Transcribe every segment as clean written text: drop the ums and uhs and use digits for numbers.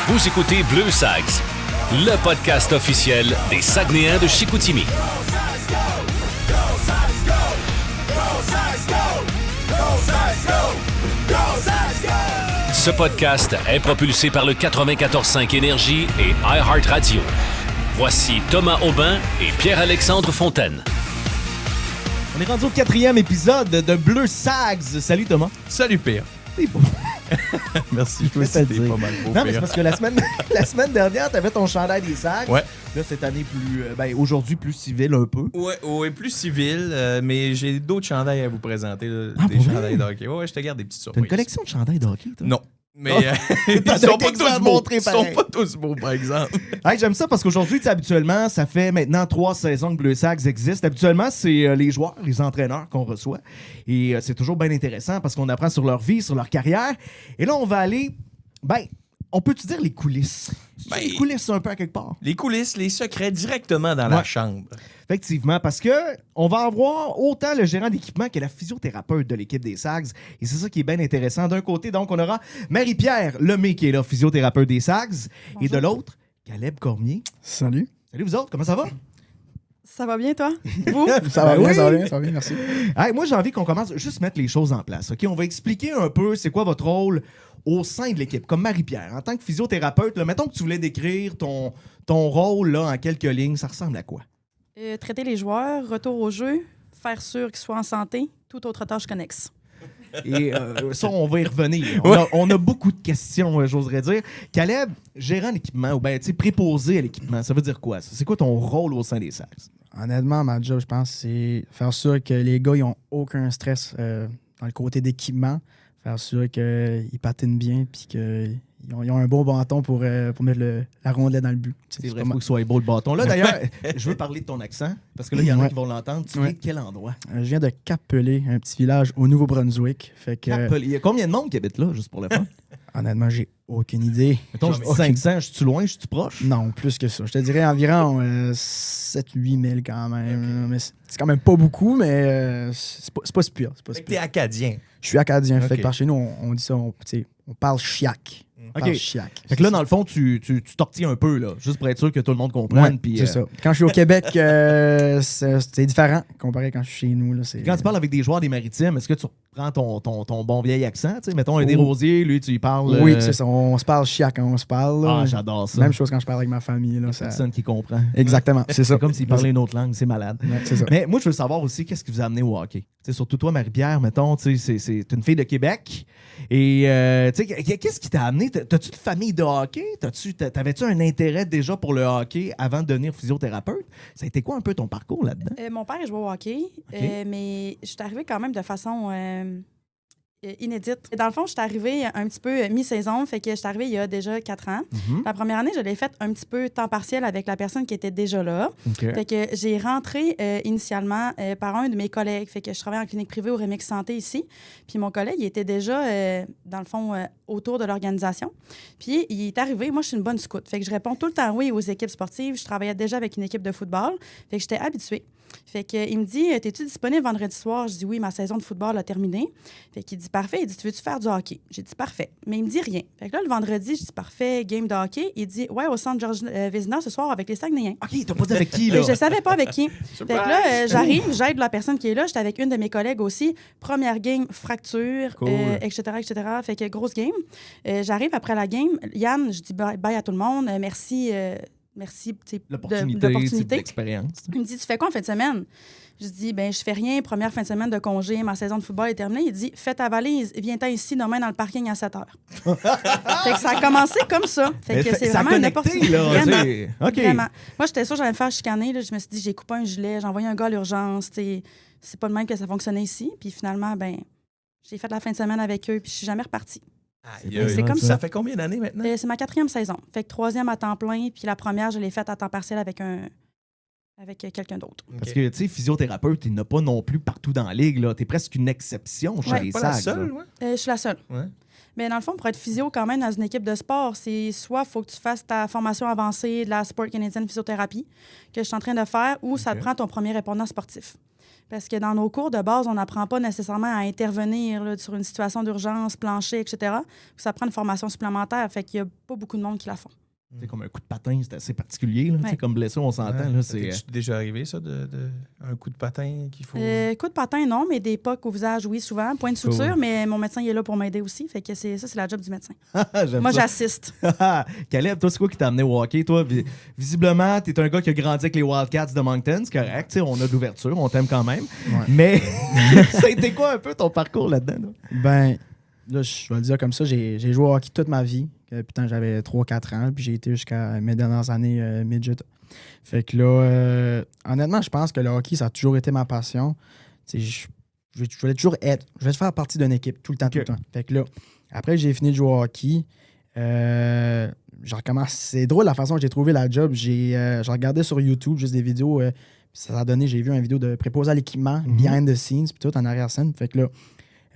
Vous écoutez Bleu Sags, le podcast officiel des Saguenayens de Chicoutimi. Ce podcast est propulsé par le 94.5 Énergie et iHeartRadio. Voici Thomas Aubin et Pierre-Alexandre Fontaine. On est rendu au 4e épisode de Bleu Sags. Salut Thomas. Salut Pierre. T'es beau. Merci, toi aussi, t'es pas mal beau. Non, mais c'est parce que la semaine dernière, t'avais ton chandail des Sags. Ouais. Là, cette année, aujourd'hui, plus civil un peu. Ouais, plus civil, mais j'ai d'autres chandails à vous présenter. Là, des pour vrai? chandails de hockey. Ouais, je te garde des petites T'as surprises. une collection de chandails de hockey, toi? Non. Mais ils T'en sont as pas quelques-uns à tous beaux. montrer Ils sont pareil. pas tous beaux, par exemple. Hey, j'aime ça parce qu'aujourd'hui, habituellement, ça fait maintenant 3 saisons que Bleu Sags existe. Habituellement, c'est les joueurs, les entraîneurs qu'on reçoit. Et c'est toujours bien intéressant parce qu'on apprend sur leur vie, sur leur carrière. Et là, on va aller, on peut-tu dire les coulisses? Les coulisses un peu à quelque part. Les coulisses, les secrets directement dans la chambre. Effectivement, parce que on va avoir autant le gérant d'équipement que la physiothérapeute de l'équipe des Sags. Et c'est ça qui est bien intéressant. D'un côté, donc, on aura Marie-Pierre Lemay qui est là, physiothérapeute des Sags. Bonjour. Et de l'autre, Caleb Cormier. Salut. Salut vous autres, comment ça va? Ça va bien, toi? Vous? Ça va bien, merci. Hey, moi, j'ai envie qu'on commence juste mettre les choses en place. OK? On va expliquer un peu c'est quoi votre rôle au sein de l'équipe, comme Marie-Pierre. En tant que physiothérapeute, là, mettons que tu voulais décrire ton rôle là, en quelques lignes, ça ressemble à quoi? Traiter les joueurs, retour au jeu, faire sûr qu'ils soient en santé, toute autre tâche connexe. Et ça, on va y revenir. On a beaucoup de questions, j'oserais dire. Caleb, gérant d'équipement ou bien préposé à l'équipement, ça veut dire quoi? C'est quoi ton rôle au sein des Sags? Honnêtement, ma job, je pense, c'est faire sûr que les gars n'ont aucun stress dans le côté d'équipement, faire sûr qu'ils patinent bien puis qu'ils ont un bon bâton pour mettre la rondelle dans le but. C'est vrai, il faut qu'il soit beau le bâton. Là, d'ailleurs, je veux parler de ton accent, parce que là, il y en a qui vont l'entendre. Tu viens de quel endroit? Je viens de Capelé, un petit village au Nouveau-Brunswick. Capelé. Il y a combien de monde qui habite là, juste pour le fun? Honnêtement, j'ai aucune idée. Mettons, je dis 500, je suis loin, je suis proche? Non, plus que ça. Je te dirais environ 7-8 000 quand même. Mais c'est quand même pas beaucoup, mais c'est pas si pire. T'es acadien. Je suis acadien. Fait que par chez nous, on dit ça, on parle chiac. OK. Fait que là, dans le fond, tu tortilles un peu, là, juste pour être sûr que tout le monde comprenne. Ouais, c'est ça. Quand je suis au Québec, c'est différent comparé à quand je suis chez nous. Là, quand tu parles avec des joueurs des Maritimes, est-ce que tu reprends ton bon vieil accent? T'sais, mettons un Desrosiers, lui, tu y parles... Oui, c'est ça. On se parle chiac quand on se parle. Là. Ah, j'adore ça. Même chose quand je parle avec ma famille. Là, personne qui comprend. Exactement, c'est ça. C'est comme s'il parlait une autre langue, c'est malade. Ouais, c'est ça. Mais moi, je veux savoir aussi, qu'est-ce qui vous a amené au hockey? T'sais, surtout toi, Marie-Pierre, mettons, c'est une fille de Québec. Et qu'est-ce qui t'a amené? T'as-tu une famille de hockey? T'avais-tu un intérêt déjà pour le hockey avant de devenir physiothérapeute? Ça a été quoi un peu ton parcours là-dedans? Mon père jouait au hockey, mais je suis arrivée quand même de façon inédite. Dans le fond, je suis arrivée un petit peu mi-saison, fait que je suis arrivée il y a déjà 4 ans. La première année, je l'ai faite un petit peu temps partiel avec la personne qui était déjà là. Fait que j'ai rentré initialement par un de mes collègues. Fait que je travaillais en clinique privée au Remix Santé ici. Puis mon collègue, il était déjà, dans le fond, autour de l'organisation. Puis il est arrivé, moi, je suis une bonne scout. Fait que je réponds tout le temps oui aux équipes sportives. Je travaillais déjà avec une équipe de football. Fait que j'étais habituée. Fait qu'il me dit, t'es-tu disponible vendredi soir? Je dis oui, ma saison de football a terminé. Fait qu'il dit parfait. Il dit, tu veux-tu faire du hockey? J'ai dit parfait. Mais il me dit rien. Fait que là, le vendredi, je dis parfait, game de hockey. Il dit ouais, au centre Georges Vézina ce soir avec les Saguenayens. OK, t'as pas dit avec qui, là? Et je savais pas avec qui. Fait que là, j'arrive, j'aide la personne qui est là. J'étais avec une de mes collègues aussi. Première game, fracture, cool. etc., etc. Fait que grosse game. J'arrive après la game. Yann, je dis bye à tout le monde. Merci l'opportunité, l'expérience. Il me dit, tu fais quoi en fin de semaine? Je dis, je fais rien. Première fin de semaine de congé, ma saison de football est terminée. Il dit, fais ta valise, viens-t'en ici demain dans le parking à 7 heures. Fait que ça a commencé comme ça. Fait que c'est vraiment une opportunité. Là, vraiment, OK. Vraiment. Moi, j'étais sûre que j'allais me faire chicaner. Là. Je me suis dit, j'ai coupé un gilet, j'ai envoyé un gars à l'urgence. C'est pas de même que ça fonctionnait ici. Puis finalement, j'ai fait la fin de semaine avec eux, puis je suis jamais repartie. C'est comme ça. Ça fait combien d'années maintenant? C'est ma 4e saison. Fait que 3e à temps plein, puis la première, je l'ai faite à temps partiel avec quelqu'un d'autre. Parce que, tu sais, physiothérapeute, il n'y en a pas non plus partout dans la ligue. Tu es presque une exception chez les pas Sags. la seule, ouais? Je suis la seule. Ouais. Mais dans le fond, pour être physio quand même dans une équipe de sport, c'est soit il faut que tu fasses ta formation avancée de la Sport Canadian Physiothérapie, que je suis en train de faire, ou ça te prend ton premier répondant sportif. Parce que dans nos cours de base, on n'apprend pas nécessairement à intervenir là, sur une situation d'urgence, plancher, etc. Ça prend une formation supplémentaire. Fait qu'il n'y a pas beaucoup de monde qui la font. C'est comme un coup de patin, c'est assez particulier. Là. Ouais. Comme blessure, on s'entend. Là, c'est... C'est déjà arrivé, ça, un coup de patin qu'il faut... Coup de patin, non, mais des pocs au visage, oui, souvent. Point de suture, Cool. mais mon médecin il est là pour m'aider aussi. Fait que c'est la job du médecin. J'aime Moi, ça. j'assiste. Caleb, toi, c'est quoi qui t'a amené au hockey? Toi, visiblement, t'es un gars qui a grandi avec les Wildcats de Moncton, c'est correct. T'sais, on a de l'ouverture, on t'aime quand même. Ouais. Mais ça a été quoi un peu ton parcours là-dedans? Là? Ben, là, je vais le dire comme ça, j'ai joué au hockey toute ma vie. Putain, j'avais 3-4 ans, puis j'ai été jusqu'à mes dernières années midget. Fait que là, honnêtement, je pense que le hockey, ça a toujours été ma passion. Je voulais toujours je voulais faire partie d'une équipe tout le temps, tout le temps. Fait que là, après j'ai fini de jouer au hockey, j'ai recommencé. C'est drôle la façon que j'ai trouvé la job. J'ai regardé sur YouTube juste des vidéos, ça a donné, j'ai vu une vidéo de préposé à l'équipement, behind the scenes, puis tout en arrière-scène. Fait que là,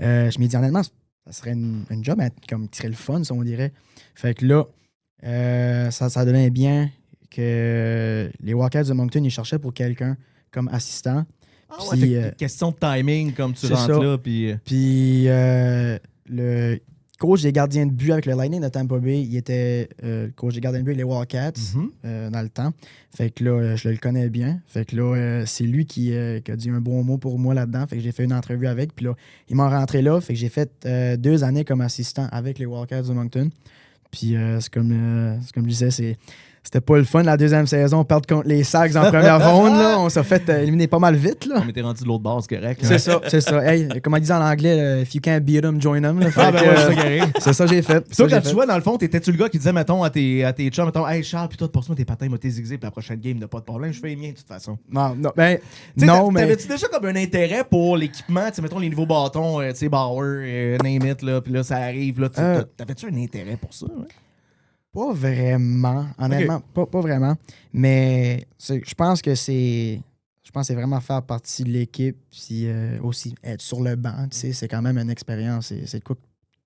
je m'ai dit honnêtement, ça serait une job comme, qui serait le fun, ça, on dirait. Fait que là, ça donnait bien que les Wildcats de Moncton, ils cherchaient pour quelqu'un comme assistant. Ah Puis, ouais, fait que question de timing, comme tu c'est rentres ça. là. Puis, Puis le coach des gardiens de but avec le Lightning de Tampa Bay, il était le coach des gardiens de but avec les Wildcats dans le temps. Fait que là, je le connais bien. Fait que là, c'est lui qui a dit un bon mot pour moi là-dedans. Fait que j'ai fait une entrevue avec. Puis là, il m'a rentré là. Fait que j'ai fait 2 années comme assistant avec les Wildcats de Moncton. Puis c'est comme je disais, c'était pas le fun la deuxième saison, perdre contre les Sags en première ronde. Là. On s'est fait éliminer pas mal vite. Là. on était rendu de l'autre base, correct. C'est ça, c'est ça. Hey, comme on dit en anglais, if you can't beat them, join them. Là. Fait Ben que, ouais, c'est ça qui arrive. c'est ça que j'ai fait. Toi, quand tu jouais, dans le fond, t'étais-tu le gars qui disait, mettons, à tes chums, mettons, hey Charles, puis toi, passe-moi tes patins, moi tes zigzags, puis la prochaine game, n'a pas de problème, je fais les miens de toute façon. Non, ben, T'sais, non, mais... T'avais-tu déjà comme un intérêt pour l'équipement, tu mettons les nouveaux bâtons, tu sais, Bauer, name it, là, puis là, ça arrive, là, t'avais-tu un intérêt pour ça? Ouais? Pas vraiment, honnêtement, pas vraiment. Mais je pense que c'est vraiment faire partie de l'équipe, puis aussi être sur le banc, tu sais, c'est quand même une expérience. C'est de quoi que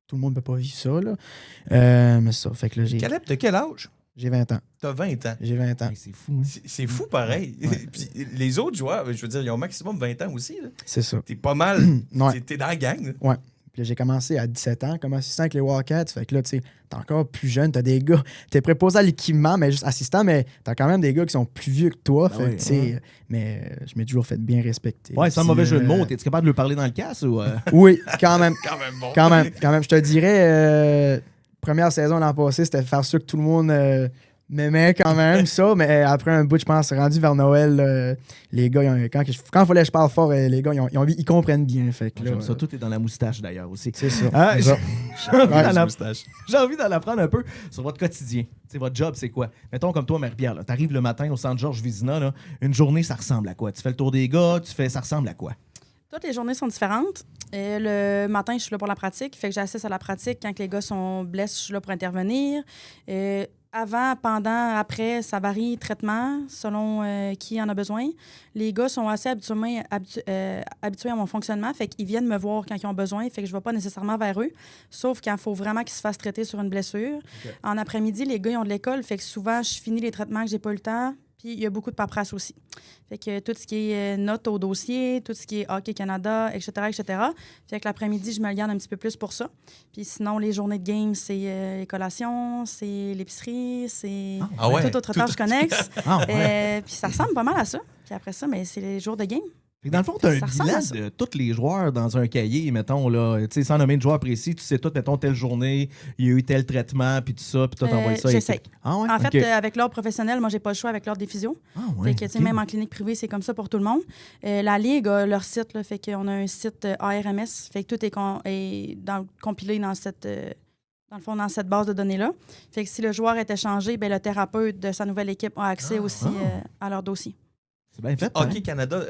tout le monde ne peut pas vivre ça, là. Mais ça, fait que là, Caleb, t'as quel âge? j'ai 20 ans. T'as 20 ans. J'ai 20 ans. Hey, c'est fou, hein? C'est fou pareil. Puis les autres joueurs, je veux dire, ils ont au maximum 20 ans aussi. Là. C'est ça. T'es pas mal. Ouais. T'es dans la gang. Là. Ouais. Puis là, j'ai commencé à 17 ans comme assistant avec les Wildcats. Fait que là, tu sais, t'es encore plus jeune. T'as des gars, t'es préposé à l'équipement, mais juste assistant, mais t'as quand même des gars qui sont plus vieux que toi. Ben fait oui, que, tu sais, mais je m'ai toujours fait bien respecter. Ouais, sans Puis, mauvais jeu de mots, t'es-tu capable de lui parler dans le casse ou. Oui, quand même. Quand même bon. Quand même. Je te dirais, première saison l'an passé, c'était faire sûr que tout le monde m'aimait quand même, ça. Mais après un bout, je pense, rendu vers Noël, les gars, quand il fallait que je parle fort, les gars, ils comprennent bien. Fait que, là, J'aime ça, tout est dans la moustache d'ailleurs aussi. c'est ça. Ah, C'est ça. J'ai envie d'en apprendre un peu sur votre quotidien. T'sais, votre job, c'est quoi? Mettons comme toi, Marie-Pierre, là, t'arrives le matin au centre Georges Vizina, là, une journée, ça ressemble à quoi? Tu fais le tour des gars, ça ressemble à quoi? Toutes les journées sont différentes. Le matin, je suis là pour la pratique. Fait que j'assiste à la pratique. Quand les gars sont blessés, je suis là pour intervenir. Avant, pendant, après, ça varie traitement selon qui en a besoin. Les gars sont assez habitués à mon fonctionnement, fait qu'ils viennent me voir quand ils ont besoin, fait que je ne vais pas nécessairement vers eux, sauf quand il faut vraiment qu'ils se fassent traiter sur une blessure. Okay. En après-midi, les gars ils ont de l'école, fait que souvent, je finis les traitements que j'ai pas eu le temps, puis il y a beaucoup de paperasse aussi. Fait que tout ce qui est notes au dossier, tout ce qui est Hockey Canada, etc., etc. Fait que l'après-midi, je me le garde un petit peu plus pour ça. Puis sinon, les journées de game, c'est les collations, c'est l'épicerie, c'est toute autre tâche connexe. Puis ça ressemble pas mal à ça. Puis après ça, mais c'est les jours de game. Fait que dans le fond, tu as un bilan de tous les joueurs dans un cahier, mettons, là, tu sais, sans nommer de joueur précis, tu sais tout, mettons, telle journée, il y a eu tel traitement, puis tout ça, puis toi, t'envoies ça. J'essaie. Ah ouais? En fait, avec l'ordre professionnel, moi, j'ai pas le choix avec l'ordre des physios. Ah ouais, fait que, même en clinique privée, c'est comme ça pour tout le monde. La Ligue a leur site, là, fait qu'on a un site ARMS, fait que tout est compilé dans cette... dans le fond, dans cette base de données-là. Fait que si le joueur est échangé, ben, le thérapeute de sa nouvelle équipe a accès aussi à leur dossier. C'est bien fait. Hockey Canada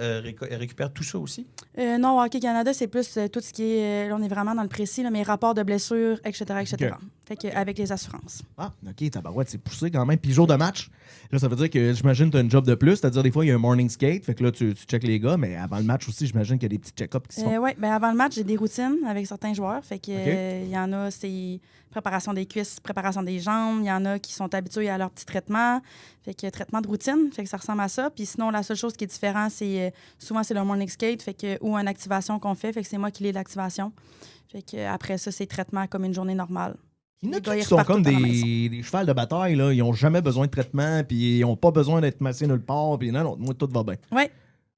récupère tout ça aussi? Non, Hockey Canada, c'est plus tout ce qui est... là, on est vraiment dans le précis, là, mais rapports de blessures, etc., etc. Okay. Fait que, avec les assurances. Ah, OK, tabarouette, c'est poussé quand même. Puis jour de match, là, ça veut dire que j'imagine que tu as une job de plus. C'est-à-dire, des fois, il y a un morning skate. Fait que là, tu checkes les gars. Mais avant le match aussi, j'imagine qu'il y a des petits check-ups qui se font. Oui, ben avant le match, j'ai des routines avec certains joueurs. Fait que OK. il y en a, c'est préparation des cuisses, préparation des jambes. Il y en a qui sont habitués à leur petit traitement. Fait que traitement de routine, fait que ça ressemble à ça. Puis sinon, la seule chose qui est différente, c'est souvent c'est le morning skate, fait que ou une activation qu'on fait, fait que c'est moi qui lis l'activation. Fait que après ça, c'est traitement comme une journée normale. Il y en a Les gars, qui ils sont repartent comme tout à la maison. des chevals de bataille, là. Ils n'ont jamais besoin de traitement, puis ils n'ont pas besoin d'être massés nulle part, puis non, moi, tout va bien. Oui.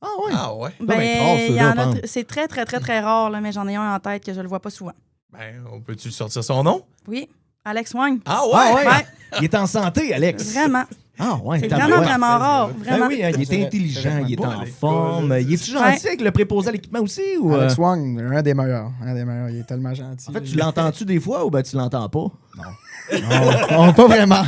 Ah ouais? Ah ouais? Ben, rare, il y ceux-là, en a pense. c'est très, très, très, très rare, là, mais j'en ai un en tête que je le vois pas souvent. Ben, on peut-tu sortir son nom? Oui, Alex Wang. Ah ouais? Ah ouais? Ouais. Il est en santé, Alex. Vraiment. Ah ouais, C'est tabarouette. vraiment, vraiment rare. Ben Vraiment. oui, hein, il C'est est vrai, intelligent, c'est il est vraiment en bon à forme. l'école. Il est-tu gentil Ouais. avec le préposé à l'équipement aussi? Ou, Alex Wang, un des meilleurs. Il est tellement gentil. En fait, tu l'entends-tu des fois ou ben tu l'entends pas? Non, pas vraiment.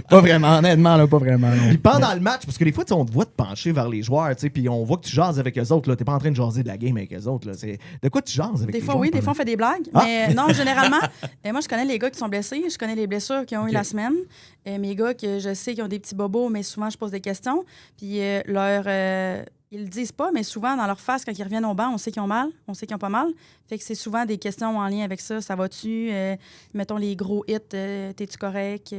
Pas vraiment, honnêtement, là, pas vraiment. non. Puis pendant le match, parce que des fois, tu sais, on te voit te pencher vers les joueurs, tu sais, puis on voit que tu jases avec eux autres. T'es pas en train de jaser de la game avec eux autres. Là. De quoi tu jases avec Des les fois, joueurs? oui, des fois, on fait des blagues. Ah! Mais non, généralement, moi, je connais les gars qui sont blessés. Je connais les blessures qu'ils ont OK. eu la semaine. Mes gars que je sais qui ont des petits bobos, mais souvent, je pose des questions. Puis ils le disent pas, mais souvent, dans leur face, quand ils reviennent au banc, on sait qu'ils ont mal, on sait qu'ils ont pas mal. Fait que c'est souvent des questions en lien avec ça. Ça va-tu? Mettons les gros hits. T'es-tu correct?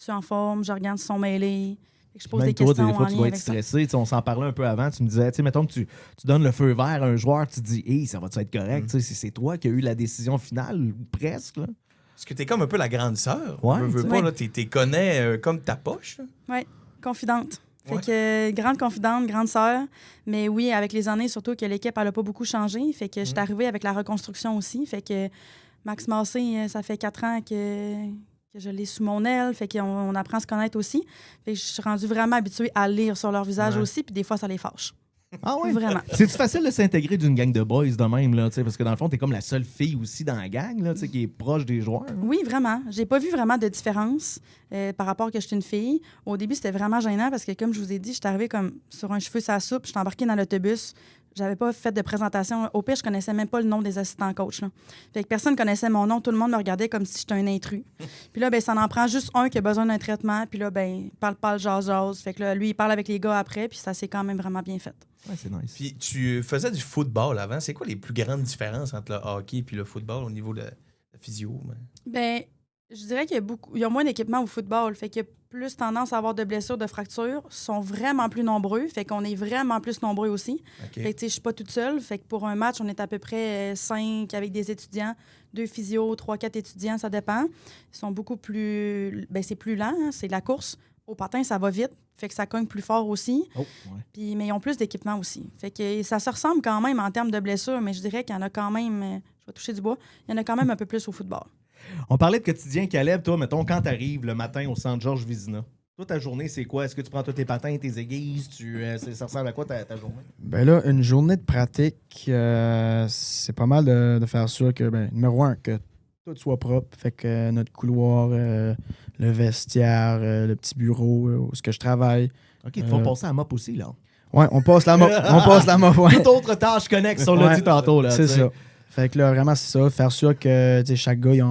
Tu en forme? Je regarde s'ils sont mêlés. Fait que je pose Même des toi, questions des fois, en tu lien dois être avec ça. stressé. Tu sais, on s'en parlait un peu avant. Tu me disais, tu sais, mettons que tu donnes le feu vert à un joueur, tu te dis, hey, ça va-tu être correct? Tu sais, c'est toi qui as eu la décision finale, ou presque. Là. Parce que t'es comme un peu la grande sœur. Ouais, Veux tu pas, sais. là, t'es connais comme ta poche. là. Oui, confidente. Fait Ouais. que grande confidente, grande sœur. Mais oui, avec les années, surtout que l'équipe, elle a pas beaucoup changé. Fait que je suis arrivée avec la reconstruction aussi. Fait que Max Massé, ça fait 4 ans que je l'ai sous mon aile. Fait qu'on apprend à se connaître aussi. Fait que je suis rendue vraiment habituée à lire sur leur visage Ouais. aussi. Puis des fois, ça les fâche. Ah ouais? Vraiment. C'est-tu facile de s'intégrer d'une gang de boys de même, là, tu sais, parce que dans le fond, t'es comme la seule fille aussi dans la gang, là, tu sais, qui est proche des joueurs. là. Oui, vraiment. J'ai pas vu vraiment de différence par rapport à que je suis une fille. Au début, c'était vraiment gênant parce que, comme je vous ai dit, je suis arrivée comme sur un cheveu sur la soupe. Je suis embarquée dans l'autobus. J'avais pas fait de présentation. Au pire, je connaissais même pas le nom des assistants coach. Là. Fait que personne connaissait mon nom. Tout le monde me regardait comme si j'étais un intrus. Puis là, ben, ça en prend juste un qui a besoin d'un traitement. Puis là, ben, parle, jase. Fait que là, lui, il parle avec les gars après. Puis ça s'est quand même vraiment bien fait. Ouais, c'est nice. Puis tu faisais du football avant. C'est quoi les plus grandes différences entre le hockey et le football au niveau de la physio? Ben, je dirais qu'il y a moins d'équipement au football. Fait qu'il y a plus tendance à avoir de blessures, de fractures. Ils sont vraiment plus nombreux. Fait qu'on est vraiment plus nombreux aussi. OK. Fait que, tu sais, je suis pas toute seule. Fait que pour un match, on est à peu près 5 avec des étudiants, 2 physios, 3-4 étudiants, ça dépend. Ils sont beaucoup plus... Ben, c'est plus lent, hein, c'est de la course. Au patin, ça va vite. Fait que ça cogne plus fort aussi. Oh, ouais. Puis, mais ils ont plus d'équipement aussi. Fait que ça se ressemble quand même en termes de blessures, mais je dirais qu'il y en a quand même... je vais toucher du bois. Il y en a quand même un peu plus au football. On parlait de quotidien, Caleb. Toi, mettons, quand t'arrives le matin au centre Georges Vizina, toi, ta journée, c'est quoi? Est-ce que tu prends tous tes patins, tes aiguilles? Ça ressemble à quoi ta journée? Ben là, une journée de pratique, c'est pas mal de faire sûr que, ben, numéro 1, que tout soit propre. Fait que notre couloir, le vestiaire, le petit bureau où est-ce que je travaille. OK, tu vas passer à mop aussi, là. Ouais, on passe la mop. On passe la mop, ouais. Toute autre tâche connexe, on l'a Ouais, dit tantôt, là. C'est tu sais. ça. Fait que là, vraiment, c'est ça. Faire sûr que tu sais, chaque gars, ils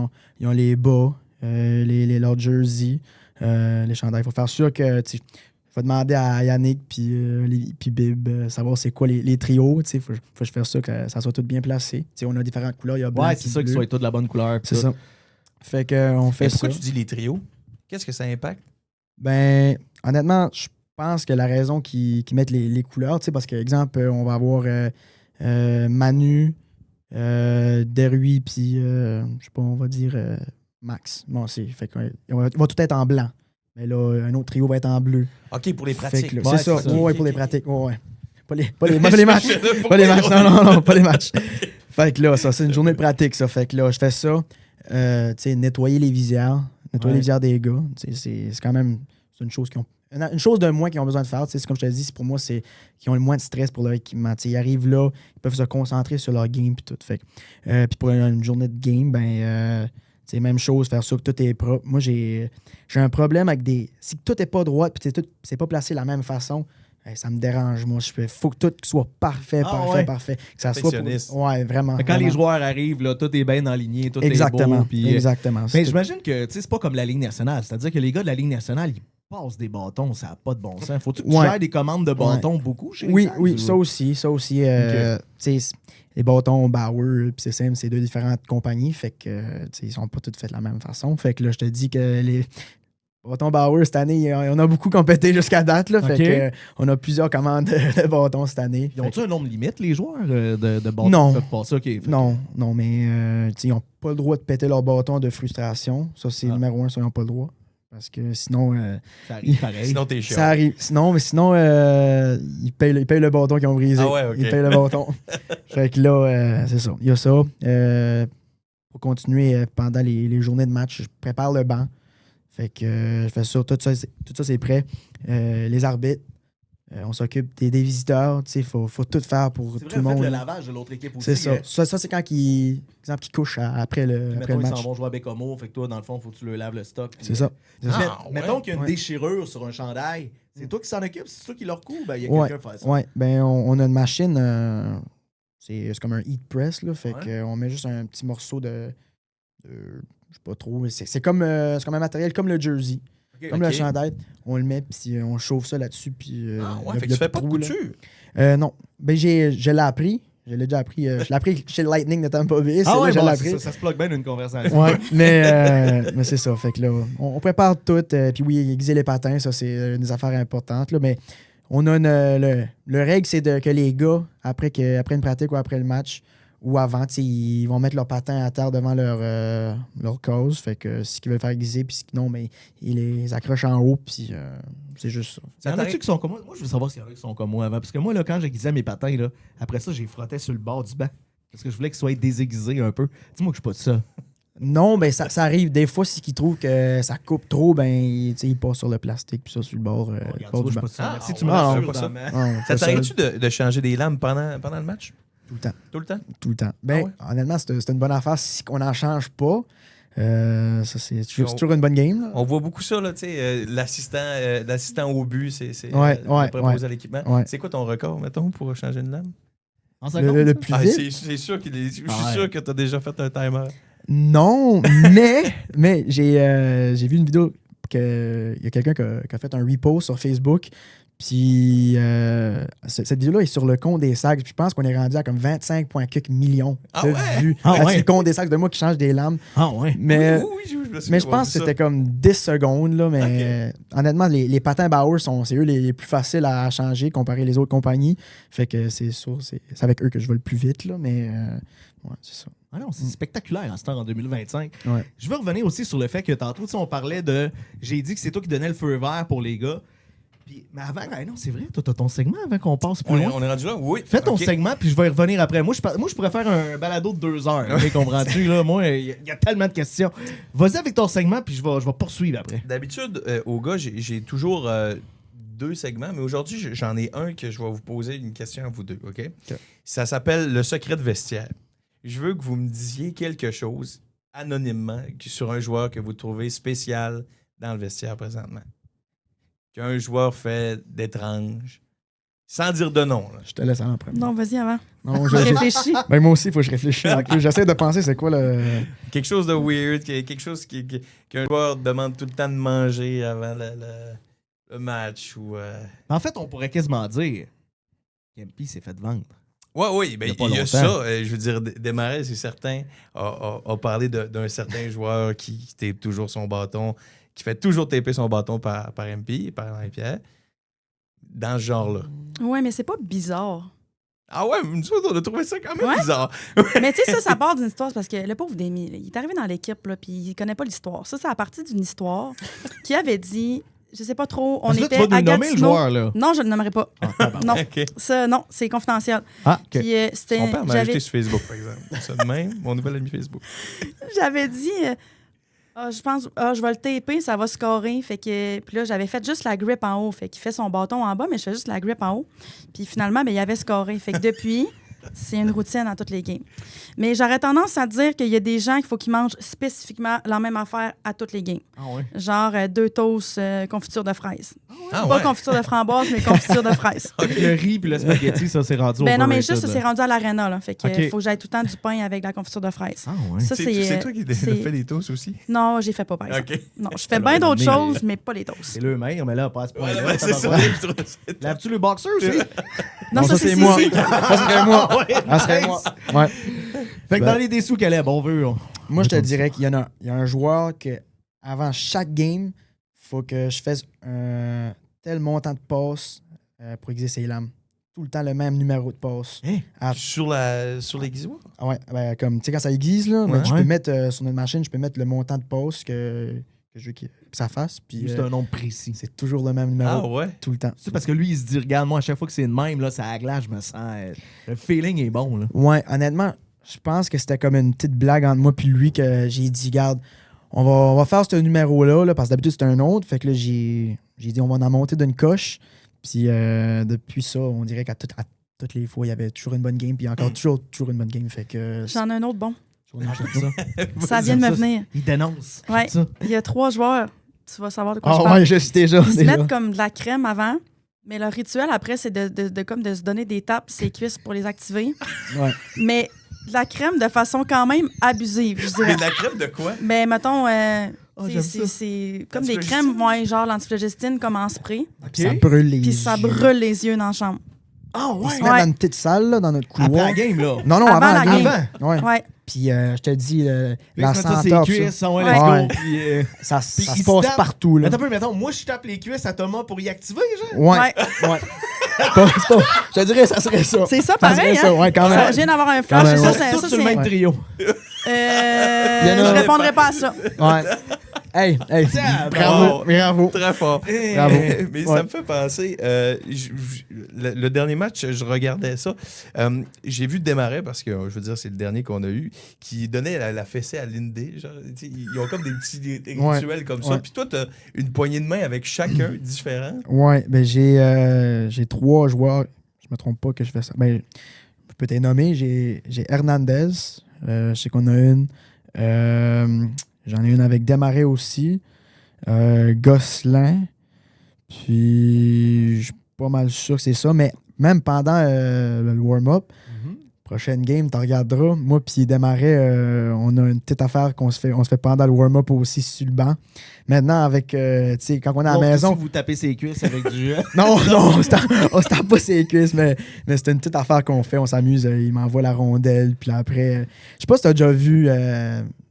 ont les bas, leurs jerseys, les chandails. Il faut faire sûr que tu sais, faut demander à Yannick puis Bib savoir c'est quoi les trios. Il faut que je fasse ça, que ça soit tout bien placé. Tu sais, on a différentes couleurs. Il y a blanc, Ouais, puis c'est ça, qu'ils bleu. soient tous de la bonne couleur. puis C'est tout. ça. Fait que on fait Mais ça. pourquoi tu dis les trios? Qu'est-ce que ça impacte? Ben, honnêtement, je pense que la raison qu'ils mettent les couleurs, tu sais, parce que, exemple, on va avoir Manu, Derui, puis, je sais pas, on va dire Max. Bon, fait qu'on va tout être en blanc. Mais là, un autre trio va être en bleu. OK, pour les Fait pratiques. que là, Ouais, c'est ça. c'est ça. Ouais, Ok, pour les ok, pratiques. Ouais. Pas les matchs. Pas les matchs. Non, pas les matchs. Fait que là, ça, c'est une journée de pratique, ça. Fait que là, je fais ça. Tu sais, nettoyer les visières. Nettoyer les visières des gars. Tu sais, c'est quand même une chose qu'ils ont. Une chose de moins qu'ils ont besoin de faire. Tu sais, c'est comme je te dis, c'est pour moi, c'est qu'ils ont le moins de stress pour leur équipement. Tu sais, ils arrivent là, ils peuvent se concentrer sur leur game puis tout. Fait que, puis pour une journée de game, ben. C'est même chose, faire sûr que tout est propre. Moi, j'ai un problème avec des... Si tout n'est pas droit puis c'est pas placé de la même façon, ça me dérange. Moi, faut que tout soit parfait. Que ça soit Perfectionniste. Ouais, vraiment. Quand vraiment. les joueurs arrivent, là, tout est bien aligné, tout Exactement. est beau. Puis, Exactement. mais j'imagine que c'est pas comme la Ligue nationale. C'est-à-dire que les gars de la Ligue nationale, ils passent des bâtons. Ça n'a pas de bon sens. Faut-tu que tu gères des commandes de bâtons beaucoup chez les Sags, Oui, ou... ça aussi. Tu sais, les bâtons Bauer puis CSM, c'est 2 différentes compagnies. Fait que, tu sais, ils sont pas tous faits de la même façon. Fait que là, je te dis que les bâtons Bauer, cette année, on a beaucoup compété jusqu'à date. Là, Fait que, on a plusieurs commandes de bâtons cette année. Ils ont-tu un nombre limite, les joueurs de bâtons? Non. qui peuvent passer? Okay, Non, mais ils n'ont pas le droit de péter leur bâton de frustration. Ça, c'est numéro 1, ça, ils n'ont pas le droit. Parce que sinon... ça arrive pareil. Sinon, t'es chiant. Ça arrive. Sinon, ils payent le bâton qu'ils ont brisé. Ah ouais, OK. Ils payent le bâton. Fait que là, c'est ça. Il y a ça. Pour continuer, pendant les journées de match, je prépare le banc. Fait que je fais ça. Tout ça, c'est prêt. Les arbitres, on s'occupe des visiteurs. Il faut tout faire pour tout le monde. C'est le lavage de l'autre équipe aussi. C'est ça. Ça, c'est quand ils couchent après le Mettons, ils match. s'en vont jouer à Bécomo. Fait que toi, dans le fond, il faut que tu le laves le stock. C'est ça. Mettons qu'il y a une déchirure sur un chandail. C'est toi qui s'en occupe? C'est toi qui leur couvre? Ben, il y a quelqu'un qui fait ça. Oui, on a une machine... c'est comme un heat press, là. Fait qu'on met juste un petit morceau de je sais pas trop, mais c'est comme un matériel comme le jersey. Comme le chandail. On le met, puis on chauffe ça là-dessus. Puis, fait que tu fais pas de couture? Non. Ben, je l'ai appris. Je l'ai déjà appris. Je l'ai appris chez le Lightning de Tampa Bay. Ça se bloque bien d'une conversation. Ouais, mais c'est ça. Fait que là, on prépare tout. Puis oui, aiguiser les patins, ça, c'est des affaires importantes. Là, mais on a le règle, c'est que les gars, après une pratique ou après le match, ou avant, ils vont mettre leurs patins à terre devant leur cause. Fait que ce qu'ils veulent faire aiguiser, puis sinon, mais ils les accrochent en haut, puis c'est juste ça. Il y en a-tu qui sont comme moi? Moi, je veux savoir s'il y en a qui sont comme moi avant. Parce que moi, là, quand j'aiguisais mes patins, là, après ça, j'ai frotté sur le bord du banc. Parce que je voulais qu'ils soient désaiguisés un peu. Dis-moi que je suis pas de ça. Non, ben ça arrive. Des fois, si ils trouvent que ça coupe trop, ben ils passent sur le plastique, puis ça, sur le bord, bord du banc. Merci, tu me non, rassures. pas ça. dans Ça t'arrive-tu de changer des lames pendant le match? Tout le temps. Tout le temps? Tout le temps. Ben, honnêtement, c'est une bonne affaire si on n'en change pas. Ça, c'est toujours une bonne game. Là. On voit beaucoup ça, là, tu sais, l'assistant au but, c'est préposé à l'équipement. Ouais. C'est quoi ton record, mettons, pour changer une lame? Le plus vite? C'est sûr je suis sûr que tu as déjà fait un timer. Non, mais j'ai vu une vidéo qu'il y a quelqu'un qui a fait un repost sur Facebook. Puis cette vidéo-là est sur le compte des Sags. Puis je pense qu'on est rendu à comme 25,4 millions de vues. C'est le compte des Sags de moi qui change des lames. Ah ouais. Mais, je pense que c'était comme 10 secondes. Là, mais honnêtement, les patins Bauer, c'est eux les plus faciles à changer comparé les autres compagnies. Fait que c'est sûr, c'est avec eux que je vais le plus vite. Là, mais c'est ça. Ah non, c'est spectaculaire en ce temps en 2025. Ouais. Je veux revenir aussi sur le fait que tantôt, on parlait de... J'ai dit que c'est toi qui donnais le feu vert pour les gars. Mais avant, non, c'est vrai, toi, t'as ton segment avant qu'on passe plus loin. On est rendu là? Oui. Fais ton segment, puis je vais y revenir après. Moi, je pourrais faire un balado de 2 heures. Okay, comprends-tu? Là? Moi, il y a tellement de questions. Vas-y avec ton segment, puis je vais poursuivre après. D'habitude, aux gars, j'ai toujours 2 segments, mais aujourd'hui, j'en ai un que je vais vous poser une question à vous deux, OK? Ça s'appelle le secret de vestiaire. Je veux que vous me disiez quelque chose anonymement sur un joueur que vous trouvez spécial dans le vestiaire présentement. Qu'un joueur fait d'étrange, sans dire de nom. Là. Je te laisse aller en premier. Non, vas-y avant. Non, je réfléchis. Ben, moi aussi, il faut que je réfléchisse. J'essaie de penser c'est quoi le... Quelque chose de weird, quelque chose qu'un joueur demande tout le temps de manger avant le match. Ou, En fait, on pourrait quasiment dire qu'Empey s'est fait vendre. Oui, ben, il y a ça. Je veux dire, Desmarais, c'est certain, a parlé d'un certain joueur qui tape toujours son bâton, qui fait toujours taper son bâton par MP, par Marie-Pierre, dans ce genre-là. Ouais, mais c'est pas bizarre. Ah ouais, nous autres, on a trouvé ça quand même bizarre. Mais tu sais, ça part d'une histoire, parce que le pauvre Demi, il est arrivé dans l'équipe, là, puis il connaît pas l'histoire. Ça, c'est à partir d'une histoire qui avait dit... Je sais pas trop. On était tu vas à nous nommer le joueur, là. Non, je ne le nommerai pas. Non, okay. Ça, non, c'est confidentiel. Ah, OK. Puis, mon père m'a ajouté sur Facebook, par exemple. Ça de même, mon nouvel ami Facebook. J'avais dit, je pense, je vais le taper, ça va scorer. Fait que, puis là, j'avais fait juste la grip en haut. Fait qu'il fait son bâton en bas, mais je fais juste la grip en haut. Puis finalement, il avait scoré. Fait que depuis, C'est une routine à toutes les games. Mais j'aurais tendance à dire qu'il y a des gens qu'il faut qu'ils mangent spécifiquement la même affaire à toutes les games. Ah ouais. Genre 2 toasts confiture de fraises. Ah Pas ouais. confiture de framboise, mais confiture de fraises. Le riz puis le spaghetti, ça, c'est rendu Ben non, mais overrated, juste, ça, là. c'est rendu à l'arena. Là. Fait que Ok. faut que j'aille tout le temps du pain avec de la confiture de fraises. Ah ouais. Ça, C'est toi qui fais les toasts aussi? Non, j'ai fait pas, par exemple. OK. Non, je fais Alors, bien d'autres mais- choses, mais pas les toasts. C'est le meilleur, mais là, pas à ce point-là. Ouais, c'est ça. tabarouette. je trouve ça- Laves-tu le boxer aussi? Non, ça, c'est moi. si. Ça serait moi. Ouais, Ça serait nice. moi. Ouais. Fait que Ben- dans les dessous qu'elle est, on veut. Moi, je te dirais qu'il y a un joueur que avant chaque game, faut que je fasse un tel montant de passes pour aiguiser ses lames. Tout le temps le même numéro de passe. Hein? Sur l'aiguisoire? Ah ouais, ben, comme tu sais, quand ça aiguise, là, Ouais. ben, je Ouais. peux mettre sur notre machine, je peux mettre le montant de passe que je veux que ça fasse. Puis C'est un nombre précis. c'est toujours le même numéro Ah ouais? tout le temps. C'est parce que lui, il se dit, regarde, moi, à chaque fois que c'est de même, là, ça glace, je me sens. Le feeling est bon, là. Ouais, honnêtement, je pense que c'était comme une petite blague entre moi puis lui que j'ai dit, garde, on va faire ce numéro-là, là, parce que d'habitude, c'était un autre. Fait que là, j'ai dit, on va en monter d'une coche. Puis depuis ça, on dirait qu'à toutes les fois, il y avait toujours une bonne game. Puis encore toujours une bonne game. Fait que... J'en ai un autre bon. Ça. Ça vient de me Ça, venir. Il dénonce. Ouais. Ça. Il y a 3 joueurs. Tu vas savoir de quoi je Ah parle. ouais, je suis déjà. Ils se mettent comme de la crème avant, mais leur rituel après, c'est comme de se donner des tapes sur les cuisses pour les activer. Ouais. Mais de la crème de façon quand même abusive, je Mais dirais. de la crème de quoi? Ben, mettons, j'aime ça. c'est comme des L'antiflogestine? crèmes, ouais, genre l'antiflogestine comme en spray, Ça brûle les puis ça yeux. brûle les yeux dans la chambre. Ah Ils se ouais. mettent Ouais. dans une petite salle, là, dans notre Après couloir. la game, là. Non, Avant avant la la game. game. Ouais. Ouais. Puis je te dis, la Puis il se met ça senteur, ses ça, cuisses, ouais, Ouais. let's Ouais. go. Puis, ça Puis se il se passe tape. partout. Là. Attends un peu, mettons, moi, je tape les cuisses à Thomas pour y activer, genre. Ouais. Ouais. Ouais. C'est pas- je te dirais, ça serait ça. C'est ça, Ça pareil, serait hein? ça, ouais, quand Ça, même. je viens d'avoir un Quand flash, même, et ouais. ça, c'est... Tout ça, sur le c'est- même trio. Il y en a- Je répondrai pas à ça. Ouais. Hey, Tiens, bravo, bravo. Très fort. Bravo. Mais Ouais. ça me fait penser, le dernier match, je regardais ça. J'ai vu Desmarais, parce que je veux dire, c'est le dernier qu'on a eu, qui donnait la fessée à Lindy. Genre, tu sais, ils ont comme des petits rituels comme ça. Ouais. Puis toi, tu as une poignée de main avec chacun différent. Ouais, ben j'ai 3 joueurs. Je me trompe pas que je fais ça. Ben, je peux te les nommer. J'ai Hernandez. Je sais qu'on a une. J'en ai une avec Desmarais aussi. Gosselin. Puis, je suis pas mal sûr que c'est ça. Mais même pendant le warm-up, prochaine game, tu regarderas. Moi puis Desmarais, on a une petite affaire qu'on se fait pendant le warm-up aussi sur le banc. Maintenant, avec, tu sais, quand on est à la maison... Vous tapez ses cuisses avec du. Non, on se tape pas ses cuisses, mais c'est une petite affaire qu'on fait. On s'amuse. Il m'envoie la rondelle. Puis là, après, je sais pas si tu as déjà vu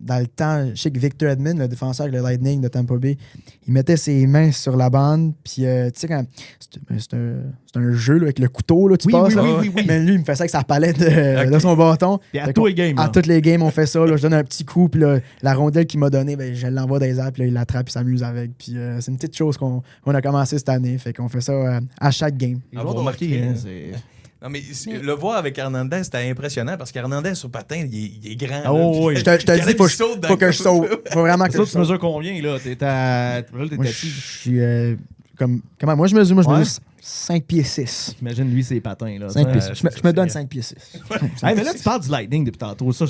dans le temps, je sais que Victor Edmond, le défenseur avec le Lightning de Tampa Bay, il mettait ses mains sur la bande. Puis, tu sais, quand c'est un jeu là, avec le couteau, là, tu Oui, passes. oui, là. oui, oui. Mais lui, il me fait ça avec sa palette de son bâton. Puis à Fait tous qu'on- les games. À là. toutes les games, on fait ça. Là, je donne un petit coup, puis là, la rondelle qu'il m'a donnée, ben, je l'envoie dans les airs, puis là, il l'attrape, il s'amuse avec. Puis c'est une petite chose qu'on a commencé cette année. Fait qu'on fait ça à chaque game. Les Ah, joueurs vous de hockey, remarquez, hein, hein. c'est. Non, mais le voir avec Hernandez, c'était impressionnant parce qu'Hernandez sur patin, il est grand. Ah, oh, oui. Je te dis, faut que je saute. Faut vraiment que Ça, je tu saute. mesures combien, là? T'es à. Là, t'es Moi, je assis. suis comment moi je mesure? Moi, je Ouais. mesure 5 pieds 6. Imagine, lui, ses patins, là. 5 pieds Ça, 6. Je me donne 5 pieds 6. Hey, mais là, tu parles du Lightning depuis tantôt. Ça,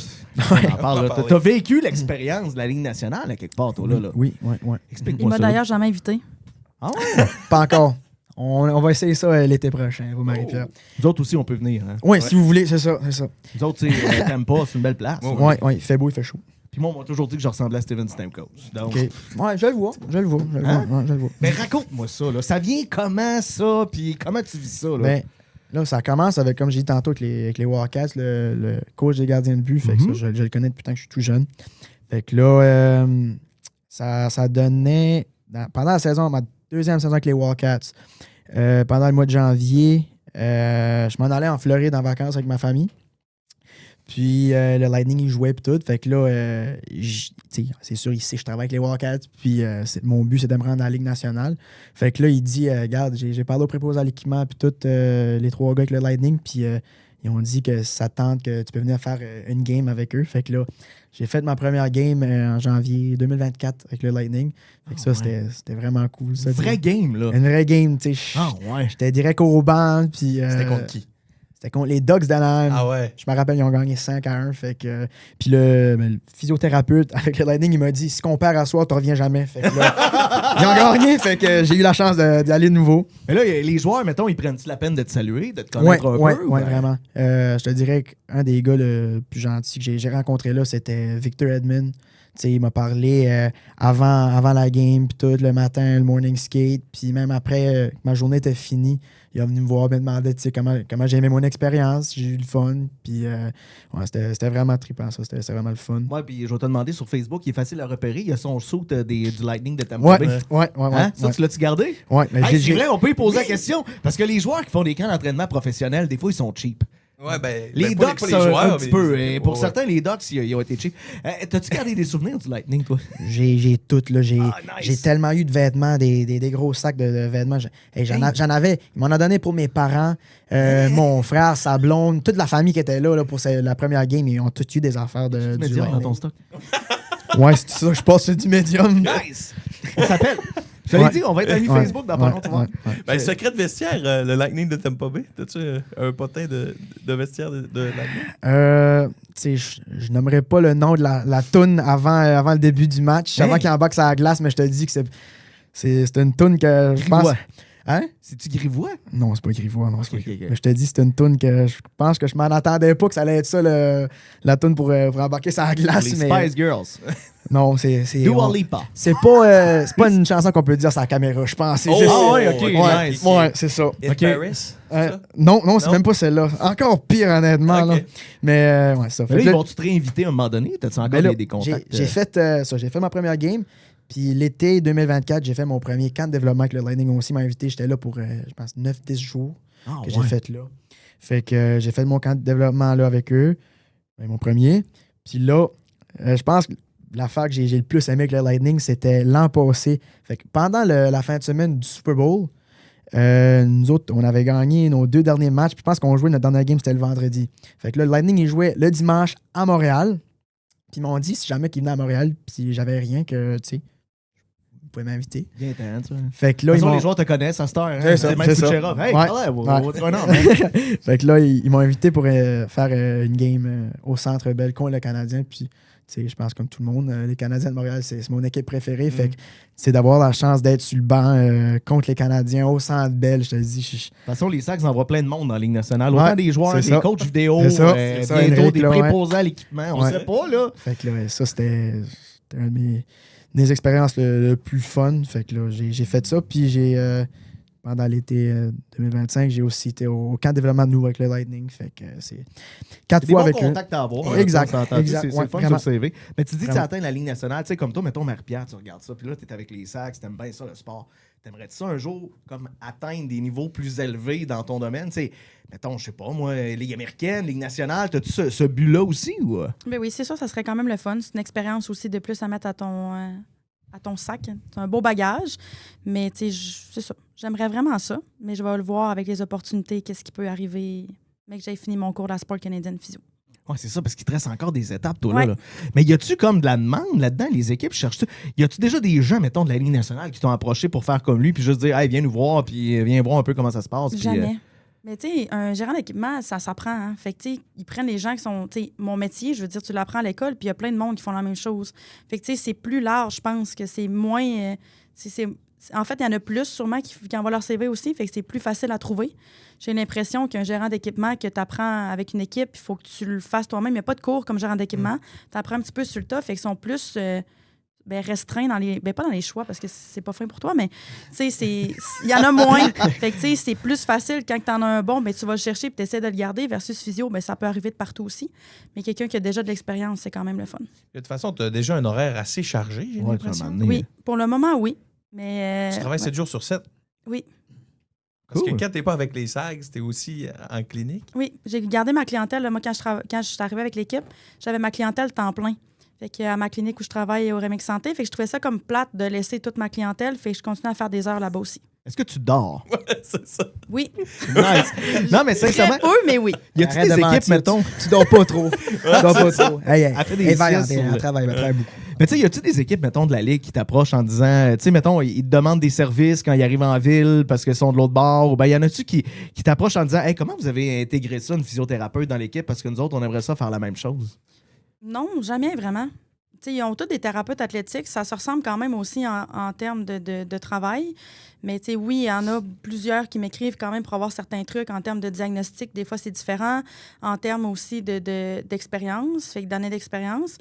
on en parle. Là. T'as vécu l'expérience de la Ligue nationale, à quelque part, toi, là. Oui, ouais. Il Explique-moi m'a ça. d'ailleurs jamais invité. Ah ouais? Pas encore. On va essayer ça l'été prochain, vous Marie-Pierre. Nous autres aussi, on peut venir. Hein? Oui, si vous voulez, c'est ça. Nous autres, tu sais, Tampa, c'est une belle place. Ouais. Ouais, ouais, il fait beau, il fait chaud. Puis moi, on m'a toujours dit que je ressemblais à Steven Stamkos. Donc, OK. Ouais, je le vois. Hein? Ouais, je le vois. mais raconte-moi ça, là. Ça vient comment, ça? Puis comment tu vis ça, là? Ben, là, ça commence avec, comme j'ai dit tantôt, avec les Wildcats, le coach des gardiens de but. Fait que ça, je le connais depuis que je suis tout jeune. Fait que là, ça donnait... pendant la saison, ma deuxième saison avec les Wildcats, pendant le mois de janvier, je m'en allais en Floride en vacances avec ma famille. Puis le Lightning, il jouait puis tout. Fait que là, c'est sûr, ici, je travaille avec les Wildcats. Puis mon but, c'est de me rendre à la Ligue nationale. Fait que là, il dit, regarde, j'ai parlé au préposé à l'équipement puis tout, les 3 gars avec le Lightning. Puis ils ont dit que ça tente que tu peux venir faire une game avec eux. Fait que là, j'ai fait ma première game en janvier 2024 avec le Lightning. Fait que ça, c'était vraiment cool. Ça, Une vraie game, là. Une vraie game, tu sais. Ah ouais. J'étais direct au banc. Puis, C'était contre qui? C'était contre les Ducks d'Anaheim. Ah ouais. Je me rappelle, ils ont gagné 5-1. Fait que, puis le physiothérapeute avec le Lightning, il m'a dit si on perd à soir, tu reviens jamais. Fait que là, ils ont gagné. Fait que j'ai eu la chance d'y aller de nouveau. Mais là, les joueurs, mettons, ils prennent-tu la peine de te saluer, de te connaître un peu? Oui, vraiment. Je te dirais qu'un des gars le plus gentil que j'ai rencontré là, c'était Victor Edmond. T'sais, il m'a parlé avant la game, puis tout, le matin, le morning skate, puis même après, ma journée était finie, il est venu me voir, me demander comment j'ai aimé mon expérience, j'ai eu le fun, puis c'était vraiment trippant, ça, c'était vraiment le fun. Ouais, puis je vais te demander sur Facebook, il est facile à repérer, il y a son suit du Lightning de Tampa Bay. Ouais. Hein? Ça, tu l'as-tu gardé? Ouais, mais C'est vrai, on peut y poser la question, parce que les joueurs qui font des camps d'entraînement professionnels, des fois, ils sont cheap. Ouais, ben, Les pas Ducks, les joueurs, un petit peu. mais Pour ouais. certains, les Ducks, ils ont été cheap. T'as-tu gardé des souvenirs du Lightning, toi? J'ai tout, là. J'ai nice. tellement eu de vêtements, des gros sacs de vêtements. J'en avais. Il m'en a donné pour mes parents, mon frère, sa blonde, toute la famille qui était là pour la première game. Ils ont tous eu des affaires de Tu du me dis dans Lightning. ton stock. Ouais, c'est ça. Je passe sur du médium. Nice! On s'appelle. Je t'avais dit, on va être amis Facebook dans pas longtemps. Ben, secret de vestiaire, le Lightning de Tampa Bay. T'as-tu un potin de vestiaire de Lightning? Je n'aimerais pas le nom de la toune avant le début du match, avant qu'il embarque sur la glace, mais je te dis que c'est une toune que je pense... Grivois. Hein? C'est-tu Grivois? Non, c'est pas Grivois, non. Ok. Mais je te dis, c'est une toune que je pense que je m'en attendais pas que ça allait être ça, la toune pour embarquer sur la glace. Les mais Spice Girls. non, c'est Dua Lipa. c'est pas une chanson qu'on peut dire sur la caméra, je pense. C'est Oh, juste- ah ouais, ok, ouais, nice. ouais, c'est ça. In Paris? ça? Non, c'est Non? même pas celle-là. Encore pire, honnêtement. Ok. Là. Mais ouais, ça. Mais Fait là, que ils là, vont-tu te réinviter à un moment donné? T'as-tu encore ben là, des contacts? j'ai fait ça. J'ai fait ma première game. Puis l'été 2024, j'ai fait mon premier camp de développement avec le Lightning aussi m'a invité. J'étais là pour, je pense, 9-10 jours que j'ai fait là. Fait que j'ai fait mon camp de développement là avec eux. Mon premier. Puis là, je pense que l'affaire que j'ai le plus aimé avec le Lightning, c'était l'an passé. Fait que pendant la fin de semaine du Super Bowl, nous autres, on avait gagné nos 2 derniers matchs. Puis je pense qu'on jouait notre dernière game, c'était le vendredi. Fait que là, le Lightning, il jouait le dimanche à Montréal. Puis ils m'ont dit, si jamais qu'ils venaient à Montréal, puis j'avais rien, que, tu sais, vous pouvez m'inviter. Bien intense. Fait que là, De toute ils façon, m'ont... les joueurs te connaissent à cette heure. Hein? C'est ça, Même c'est ça. Kucherov. Hey, Ouais. what's going on, man? Fait que là, ils m'ont invité pour faire une game au Centre Bell contre le Canadien. Puis, tu sais, je pense comme tout le monde, les Canadiens de Montréal, c'est mon équipe préférée. Fait que c'est d'avoir la chance d'être sur le banc contre les Canadiens au Centre Bell. Je te dis, De toute façon, les Sacs envoient plein de monde dans la Ligue nationale. Ouais, Autant des joueurs, c'est des ça. coachs vidéo, C'est ça, bientôt Henrik, des là, ouais. préposés à l'équipement. On Ouais. sait pas, là. Fait que là, ça, c'était un de mes expériences le plus fun. Fait que là, j'ai fait ça. Puis pendant l'été 2025, j'ai aussi été au camp de développement de nouveau avec le Lightning. Fait que c'est 4 Des fois bons avec eux. contacts à avoir. Exact, On s'entend. exact. C'est Ouais, le fun vraiment. sur le CV. Mais tu dis que tu Vraiment. atteins la Ligue nationale. Tu sais, comme toi, mettons Marie-Pierre, tu regardes ça. Puis là, tu es avec les Sacs, tu aimes bien ça, le sport. T'aimerais-tu ça un jour comme atteindre des niveaux plus élevés dans ton domaine? Tu sais, mettons, je sais pas, moi, Ligue américaine, Ligue nationale, t'as-tu ce but-là aussi? Ou? Ben oui, c'est sûr, ça serait quand même le fun. C'est une expérience aussi de plus à mettre à ton sac. C'est un beau bagage. Mais tu sais, c'est ça. J'aimerais vraiment ça. Mais je vais le voir avec les opportunités, qu'est-ce qui peut arriver, mais que j'ai fini mon cours de la Sport Canadian Physio. Ouais, c'est ça, parce qu'il te reste encore des étapes, toi, Ouais. là. Mais y a-tu comme de la demande là-dedans? Les équipes cherchent-tu? Y a-tu déjà des gens, mettons, de la Ligue nationale qui t'ont approché pour faire comme lui, puis juste dire, hey, viens nous voir, puis viens voir un peu comment ça se passe? puis, Jamais. Mais tu sais, un gérant d'équipement, ça s'apprend. Hein? Fait que tu sais, ils prennent les gens qui sont, tu sais, mon métier, je veux dire, tu l'apprends à l'école, puis il y a plein de monde qui font la même chose. Fait que tu sais, c'est plus large, je pense, que c'est moins... en fait, il y en a plus sûrement qui envoient leur CV aussi, fait que c'est plus facile à trouver. J'ai l'impression qu'un gérant d'équipement que tu apprends avec une équipe, il faut que tu le fasses toi-même. Il n'y a pas de cours comme gérant d'équipement. Tu apprends un petit peu sur le tas, fait qu'ils sont plus restreints dans les... pas dans les choix, parce que c'est pas fin pour toi, mais tu sais, il y en a moins. Fait que tu sais, c'est plus facile quand tu en as un bon, tu vas le chercher et tu essaies de le garder, versus physio, ça peut arriver de partout aussi. Mais quelqu'un qui a déjà de l'expérience, c'est quand même le fun. De toute façon, tu as déjà un horaire assez chargé, j'ai Ouais, tu vas l'impression. m'amener. Oui, pour le moment, oui. Mais, Tu travailles 7 jours sur 7. Oui. Parce Cool. que quand t'es pas avec les SAGs, t'es aussi en clinique. Oui, j'ai gardé ma clientèle. Là, moi, quand je suis arrivée avec l'équipe, j'avais ma clientèle temps plein. Fait que à ma clinique où je travaille au Remix Santé, fait que je trouvais ça comme plate de laisser toute ma clientèle, fait que je continue à faire des heures là-bas aussi. Est-ce que tu dors? C'est ça. Oui. Nice. Non, mais sincèrement, Très peu, mais oui. y a-tu Arrête des de équipes, mentir, mettons... Tu dors pas trop. Tu dors pas trop. Hey, Elle fait des elle siestes sur le- travaille beaucoup. Mais tu sais, y a-tu des équipes, mettons, de la Ligue qui t'approchent en disant, tu sais, mettons, ils te demandent des services quand ils arrivent en ville parce qu'ils sont de l'autre bord, ou bien y en a-tu qui t'approchent en disant, hey, comment vous avez intégré ça, une physiothérapeute dans l'équipe, parce que nous autres, on aimerait ça faire la même chose? Non, jamais vraiment. T'sais, ils ont tous des thérapeutes athlétiques. Ça se ressemble quand même aussi en termes de travail. Mais oui, il y en a plusieurs qui m'écrivent quand même pour avoir certains trucs en termes de diagnostic. Des fois, c'est différent. En termes aussi d'expérience, fait que d'années d'expérience.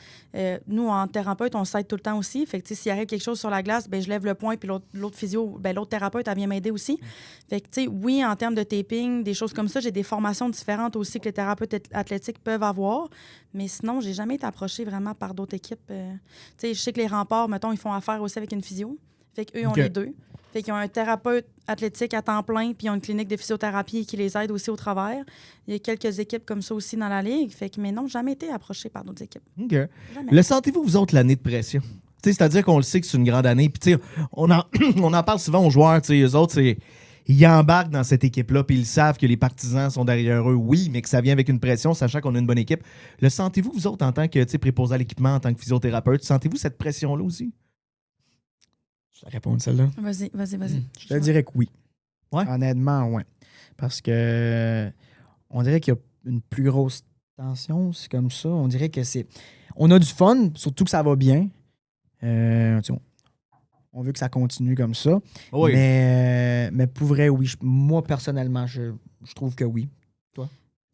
Nous, en thérapeute, on s'aide tout le temps aussi. Fait que s'il arrive quelque chose sur la glace, ben, je lève le poing, puis l'autre physio, ben, l'autre thérapeute, elle vient m'aider aussi. Fait que, oui, en termes de taping, des choses comme ça, j'ai des formations différentes aussi que les thérapeutes athlétiques peuvent avoir. Mais sinon, j'ai jamais été approchée vraiment par d'autres équipes. Je sais que les remparts, mettons, ils font affaire aussi avec une physio. Fait qu'eux, ils ont les deux. Fait qu'ils ont un thérapeute athlétique à temps plein, puis ils ont une clinique de physiothérapie qui les aide aussi au travers. Il y a quelques équipes comme ça aussi dans la Ligue. Fait que, mais non, jamais été approché par d'autres équipes. OK. Jamais. Le sentez-vous, vous autres, l'année de pression? C'est-à-dire qu'on le sait que c'est une grande année. Puis, on en parle souvent aux joueurs. Eux autres, ils embarquent dans cette équipe-là, puis ils savent que les partisans sont derrière eux, oui, mais que ça vient avec une pression, sachant qu'on a une bonne équipe. Le sentez-vous, vous autres, en tant que préposé à l'équipement, en tant que physiothérapeute, sentez-vous cette pression-là aussi? Je vais répondre celle-là. Vas-y. Je te dirais que oui. Ouais? Honnêtement, oui. Parce que on dirait qu'il y a une plus grosse tension, c'est comme ça. On dirait que c'est... On a du fun, surtout que ça va bien. On veut que ça continue comme ça. Oui. Mais pour vrai, oui. Moi, personnellement, je trouve que oui. Toi?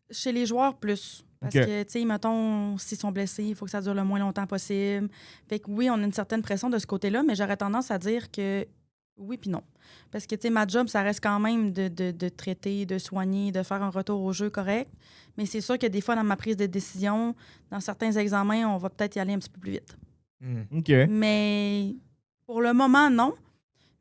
Chez les joueurs, plus. Parce que, tu sais, mettons, s'ils sont blessés, il faut que ça dure le moins longtemps possible. Fait que oui, on a une certaine pression de ce côté-là, mais j'aurais tendance à dire que oui puis non. Parce que, tu sais, ma job, ça reste quand même de traiter, de soigner, de faire un retour au jeu correct. Mais c'est sûr que des fois, dans ma prise de décision, dans certains examens, on va peut-être y aller un petit peu plus vite. OK. Mais pour le moment, non.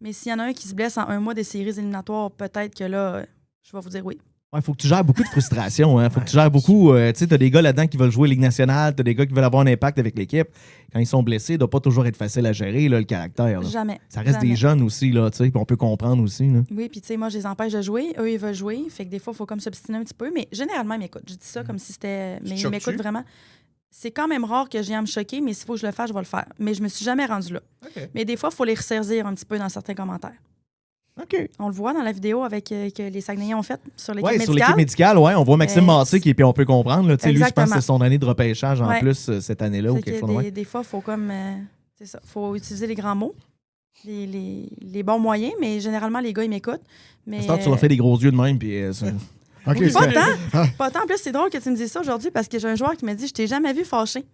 Mais s'il y en a un qui se blesse en 1 mois des séries éliminatoires, peut-être que là, je vais vous dire oui. Il faut que tu gères beaucoup de frustration. Hein? Faut que tu gères beaucoup. Tu sais, t'as des gars là-dedans qui veulent jouer Ligue nationale, t'as des gars qui veulent avoir un impact avec l'équipe. Quand ils sont blessés, ça doit pas toujours être facile à gérer, là, le caractère. Là. Jamais. Ça reste Jamais. des jeunes aussi, là, tu sais, puis on peut comprendre aussi. Là. Oui, puis tu sais, moi, je les empêche de jouer. Eux, ils veulent jouer. Fait que des fois, il faut comme s'obstiner un petit peu. Mais généralement, ils m'écoutent. Je dis ça comme si c'était... Mais ils m'écoutent vraiment. C'est quand même rare que j'ai à me choquer, mais s'il faut que je le fasse, je vais le faire. Mais je me suis jamais rendue là. OK. Mais des fois, il faut les ressaisir un petit peu dans certains commentaires. OK. On le voit dans la vidéo avec que les Saguenayens ont fait sur l'équipe Ouais, médicale. sur l'équipe médicale, ouais, on voit Maxime Massé, puis on peut comprendre. Là, lui, je pense que Exactement. c'est son année de repêchage en Ouais. plus cette année-là. Fait Ou quelque que chose de même. des fois, il faut comme... c'est ça. faut utiliser les grands mots, les bons moyens, mais généralement, les gars, ils m'écoutent. Mais, À ce temps, tu leur fais des gros yeux de même, puis OK, Oui, c'est- pas tant. En plus, c'est drôle que tu me dises ça aujourd'hui parce que j'ai un joueur qui m'a dit « Je t'ai jamais vu fâché. »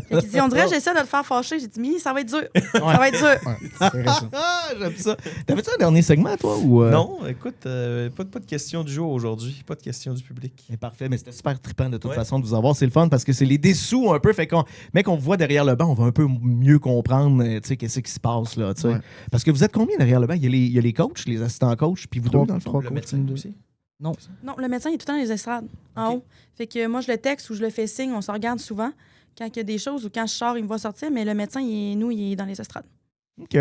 Il dit « On dirait que j'essaie de le faire fâcher. » J'ai dit « Mais ça va être dur. Ça va être dur. Ouais, c'est vrai, ça. Ah, j'aime ça. T'avais-tu un dernier segment, toi? Ou, Non, écoute, pas de question du jour aujourd'hui, pas de question du public. Mais parfait, mais c'était super trippant de toute Ouais. façon de vous avoir. C'est le fun parce que c'est les dessous un peu. Fait qu'on, mec, on vous voit derrière le banc, on va un peu mieux comprendre, tu sais, qu'est-ce qui se passe, là, tu sais. Ouais. Parce que vous êtes combien derrière le banc? Il y a les coachs, les assistants coachs, puis vous deux, dans le fond. Trois Le coachs, médecin deux. aussi. Non, le médecin, il est tout le temps dans les estrades, en OK. haut. Fait que moi, je le texte ou je le fais signe, on se regarde souvent quand il y a des choses ou quand je sors, il me voit sortir, mais le médecin, il est dans les estrades. OK.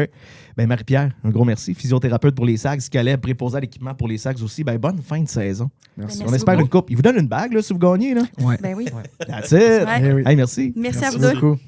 Ben Marie-Pierre, un gros merci. Physiothérapeute pour les Sags, Caleb, préposé à l'équipement pour les Sags aussi. Ben bonne fin de saison. Merci. Ben, On espère beaucoup. une coupe. Il vous donne une bague, là, si vous gagnez, là. Ouais. Ben oui. That's it. Ouais. Hey, merci. Merci à vous deux. beaucoup.